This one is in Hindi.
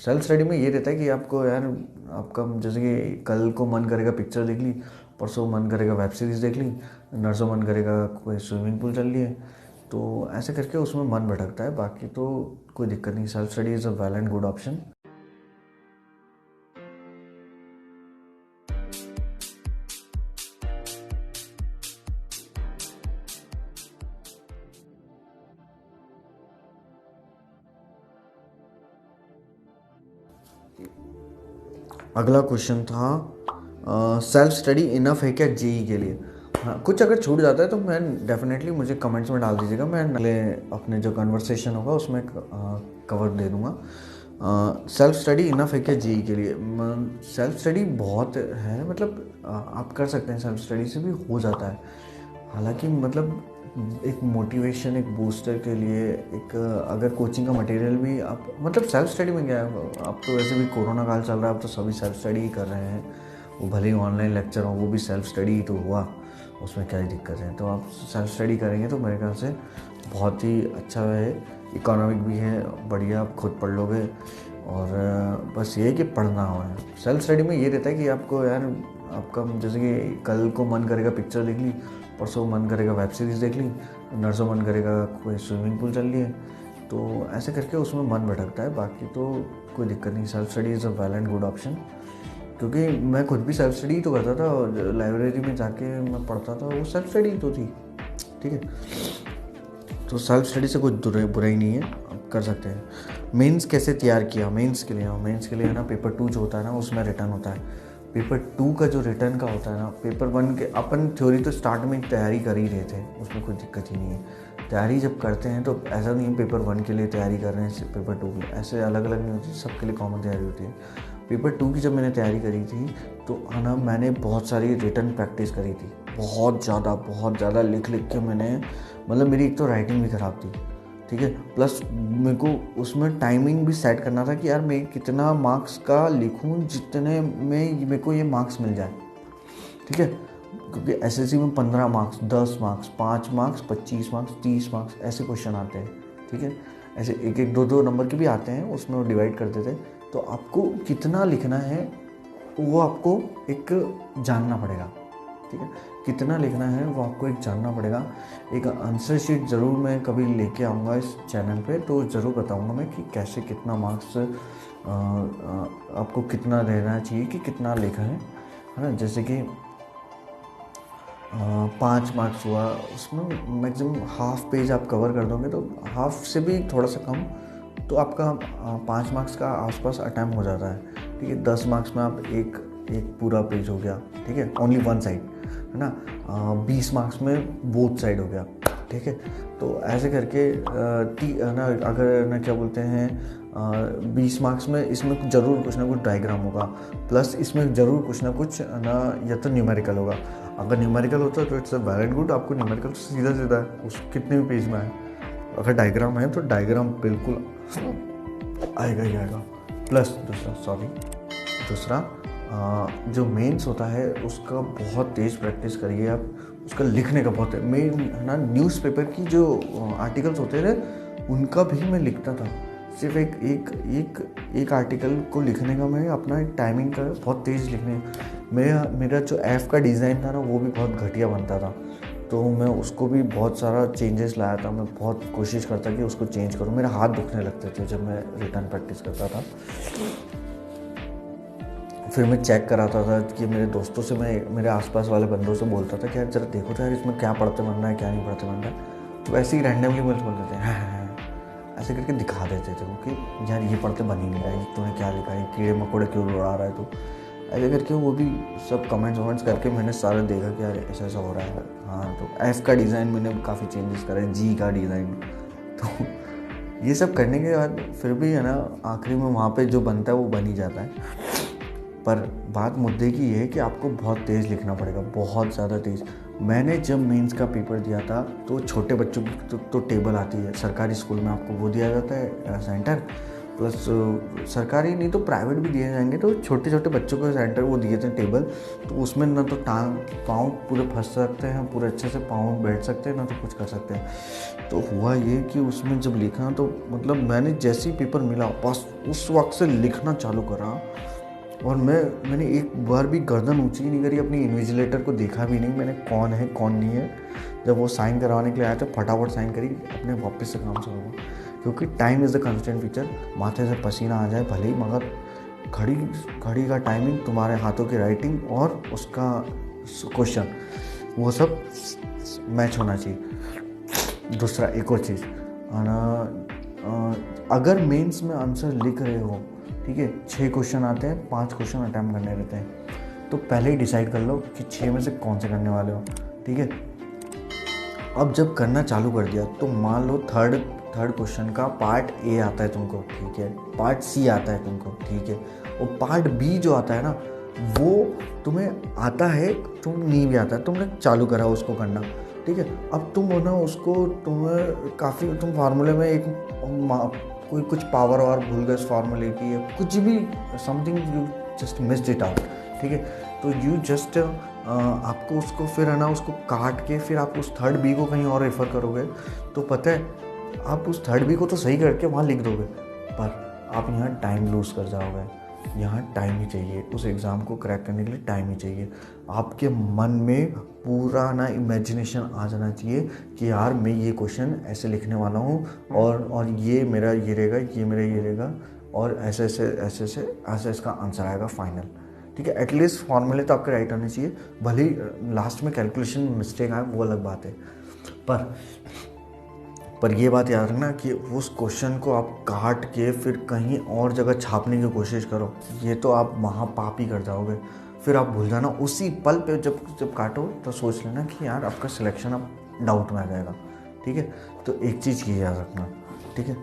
सेल्फ स्टडी में ये रहता है कि आपको यार आपका जैसे कि कल को मन करेगा पिक्चर देख ली, परसों मन करेगा वेब सीरीज़ देख ली, नरसों मन करेगा कोई स्विमिंग पूल चल लिए, तो ऐसे करके उसमें मन भटकता है। बाकी तो कोई दिक्कत नहीं, self study is a well and good option. अगला क्वेश्चन था सेल्फ स्टडी इनफ है क्या जेई के लिए। हाँ, कुछ अगर छूट जाता है तो मैं डेफिनेटली मुझे कमेंट्स में डाल दीजिएगा, मैं अगले अपने जो कन्वर्सेशन होगा उसमें कवर दे दूँगा। सेल्फ स्टडी इनफ है क्या जेई के लिए। सेल्फ स्टडी बहुत है, मतलब आप कर सकते हैं, सेल्फ स्टडी से भी हो जाता है। हालांकि मतलब एक मोटिवेशन, एक बूस्टर के लिए एक अगर कोचिंग का मटेरियल भी आप मतलब सेल्फ स्टडी में क्या है, अब तो वैसे भी कोरोना काल चल रहा है, अब तो सभी सेल्फ स्टडी ही कर रहे हैं, वो भले ही ऑनलाइन लेक्चर हो वो भी सेल्फ स्टडी ही तो हुआ, उसमें क्या ही दिक्कत है। तो आप सेल्फ स्टडी करेंगे तो मेरे ख्याल से बहुत ही अच्छा है, इकोनॉमिक भी है, बढ़िया आप खुद पढ़ लोगे। और बस ये है कि पढ़ना हो है। सेल्फ स्टडी में ये रहता है कि आपको यार आपका जैसे कि कल को मन करेगा पिक्चर देख ली, परसों मन करेगा वेब सीरीज़ देख ली, नरसों मन करेगा कोई स्विमिंग पूल चल लिए, तो ऐसे करके उसमें मन भटकता है। बाकी तो कोई दिक्कत नहीं, self study is a well and good option. क्योंकि मैं खुद भी सेल्फ स्टडी तो करता था, और लाइब्रेरी में जाके मैं पढ़ता था, वो सेल्फ स्टडी तो थी, ठीक है। तो सेल्फ स्टडी से कुछ बुराई नहीं है, आप कर सकते हैं। मेंस कैसे तैयार किया। मेंस के लिए है ना, पेपर 2 जो होता है ना उसमें रिटर्न होता है। पेपर 2 का जो रिटर्न का होता है ना, पेपर 1 के अपन थ्योरी तो स्टार्ट में तैयारी कर ही रहे थे, उसमें कोई दिक्कत ही नहीं है। तैयारी जब करते हैं तो ऐसा नहीं है पेपर 1 के लिए तैयारी कर रहे हैं पेपर 2 के, ऐसे अलग अलग नहीं होती, सबके लिए कॉमन तैयारी होती है। पेपर 2 की जब मैंने तैयारी करी थी तो है ना, मैंने बहुत सारी रिटर्न प्रैक्टिस करी थी, बहुत ज़्यादा लिख के मैंने, मतलब मेरी एक तो राइटिंग भी ख़राब थी, ठीक है, प्लस मेरे को उसमें टाइमिंग भी सेट करना था कि यार मैं कितना मार्क्स का लिखूं जितने में मेरे को ये मार्क्स मिल जाए, ठीक है। क्योंकि एसएससी में 15 marks, 10 marks, 5 marks, 25 marks, 30 marks ऐसे क्वेश्चन आते हैं, ठीक है। ऐसे एक एक दो नंबर के भी आते हैं, उसमें वो डिवाइड करते थे। तो आपको कितना लिखना है वो आपको एक जानना पड़ेगा, ठीक है। कितना लिखना है वो आपको एक जानना पड़ेगा। एक आंसर शीट ज़रूर मैं कभी लेके आऊँगा इस चैनल पे, तो ज़रूर बताऊँगा मैं कि कैसे कितना मार्क्स आपको कितना देना चाहिए कि कितना लिखा है ना। जैसे कि 5 मार्क्स हुआ, उसमें मैक्सिमम हाफ पेज आप कवर कर दोगे, तो हाफ से भी थोड़ा सा कम, तो आपका 5 मार्क्स का आसपास अटैम्प्ट हो जाता है, ठीक है। 10 मार्क्स में आप एक पूरा पेज हो गया, ठीक है, ओनली वन साइड, है ना। 20 मार्क्स में बोथ साइड हो गया, ठीक है। तो ऐसे करके ना, अगर ना क्या बोलते हैं 20 मार्क्स में इसमें ज़रूर कुछ ना कुछ डायग्राम होगा, प्लस इसमें ज़रूर कुछ ना कुछ ना या तो न्यूमेरिकल होगा। अगर न्यूमेरिकल होता है तो इट्स अ वेरी गुड, आपको न्यूमेरिकल तो सीधा सीधा है, उस कितने भी पेज में है। अगर डायग्राम है तो डायग्राम बिल्कुल आएगा ही आएगा। प्लस दूसरा जो मेंस होता है उसका बहुत तेज़ प्रैक्टिस करिए आप, उसका लिखने का बहुत मेन है ना। न्यूज़पेपर की जो आर्टिकल्स होते थे उनका भी मैं लिखता था, सिर्फ एक आर्टिकल को लिखने का मैं अपना एक टाइमिंग का बहुत तेज़ लिखने। मेरा जो ऐप का डिज़ाइन था ना वो भी बहुत घटिया बनता था, तो मैं उसको भी बहुत सारा चेंजेस लाया था, मैं बहुत कोशिश करता कि उसको चेंज करूँ। मेरे हाथ दुखने लगते थे जब मैं रिटर्न प्रैक्टिस करता था। फिर मैं चेक कराता था कि मेरे दोस्तों से, मैं मेरे आसपास वाले बंदों से बोलता था कि यार जरा देखो तो यार इसमें क्या पढ़ते बनना है क्या नहीं पढ़ते बनना है। तो ऐसे ही रैंडमली मुझे बोल देते हैं हाँ, ऐसे करके दिखा देते थे वो कि यार ये पढ़ते बन ही नहीं रहा है, तूने क्या लिखा है, कीड़े मकोड़े क्यों उड़ा रहा है तू। ऐसे करके वो भी सब कमेंट्स वमेंट्स करके मैंने सारा देखा कि यार ऐसा ऐसा हो रहा है। हाँ, तो एफ का डिज़ाइन मैंने काफ़ी चेंजेस करे, जी का डिज़ाइन, तो ये सब करने के बाद फिर भी है ना आखिरी में वहाँ पे जो बनता है वो बन ही जाता है। पर बात मुद्दे की ये है कि आपको बहुत तेज़ लिखना पड़ेगा, बहुत ज़्यादा तेज़। मैंने जब मेंस का पेपर दिया था तो छोटे बच्चों की तो टेबल आती है, सरकारी स्कूल में आपको वो दिया जाता है सेंटर, प्लस सरकारी नहीं तो प्राइवेट भी दिए जाएंगे, तो छोटे छोटे बच्चों को सेंटर वो दिए थे टेबल, तो उसमें ना तो टांग पाँव पूरे फंस सकते हैं, पूरे अच्छे से पाँव बैठ सकते हैं, ना तो कुछ कर सकते हैं। तो हुआ ये कि उसमें जब लिखा तो मतलब मैंने जैसे ही पेपर मिला बस उस वक्त से लिखना चालू करा, और मैंने एक बार भी गर्दन ऊंची नहीं करी, अपनी इन्विजिलेटर को देखा भी नहीं मैंने कौन है कौन नहीं है। जब वो साइन करवाने के लिए आया तो फटाफट साइन करी, अपने वापस से काम शुरू हुआ, क्योंकि time is the constant feature. माथे से पसीना आ जाए भले ही, मगर घड़ी का टाइमिंग, तुम्हारे हाथों की राइटिंग और उसका क्वेश्चन, वो सब मैच होना चाहिए। दूसरा एक और चीज़, अगर मेंस में आंसर लिख रहे हो, ठीक है, 6 क्वेश्चन आते हैं, 5 क्वेश्चन अटैम्प्ट करने रहते हैं, तो पहले ही डिसाइड कर लो कि 6 में से कौन से करने वाले हो, ठीक है। अब जब करना चालू कर दिया तो मान लो थर्ड क्वेश्चन का पार्ट ए आता है तुमको, ठीक है, पार्ट सी आता है तुमको, ठीक है, और पार्ट बी जो आता है ना वो तुम्हें आता है, तुम नहीं भी आता है, तुमने चालू करा उसको करना, ठीक है। अब तुम हो ना उसको, तुम्हें काफ़ी तुम फार्मूले में एक कोई कुछ पावर और भूल गए उस फार्मूले की, या कुछ भी something you just missed it out, ठीक है। तो यू जस्ट आपको उसको फिर है ना उसको काट के फिर आप उस थर्ड बी को कहीं और रेफ़र करोगे, तो पता है आप उस थर्ड बी को तो सही करके वहाँ लिख दोगे, पर आप यहाँ टाइम लूज़ कर जाओगे। यहाँ टाइम ही चाहिए, उस एग्ज़ाम को क्रैक करने के लिए टाइम ही चाहिए। आपके मन में पूरा ना इमेजिनेशन आ जाना चाहिए कि यार मैं ये क्वेश्चन ऐसे लिखने वाला हूँ, और ये मेरा ये रहेगा, ये मेरा ये रहेगा, और ऐसे ऐसे इसका आंसर आएगा फाइनल, ठीक है। एटलीस्ट फॉर्मूले तो आपके राइट होने चाहिए, भले ही लास्ट में कैलकुलेशन मिस्टेक आए वो अलग बात है, पर ये बात याद रखना कि उस क्वेश्चन को आप काट के फिर कहीं और जगह छापने की कोशिश करो, ये तो आप महापाप ही कर जाओगे। फिर आप भूल जाना उसी पल पे, जब काटो तो सोच लेना कि यार आपका सिलेक्शन अब डाउट में आ जाएगा, ठीक है। तो एक चीज़ ये याद रखना, ठीक है।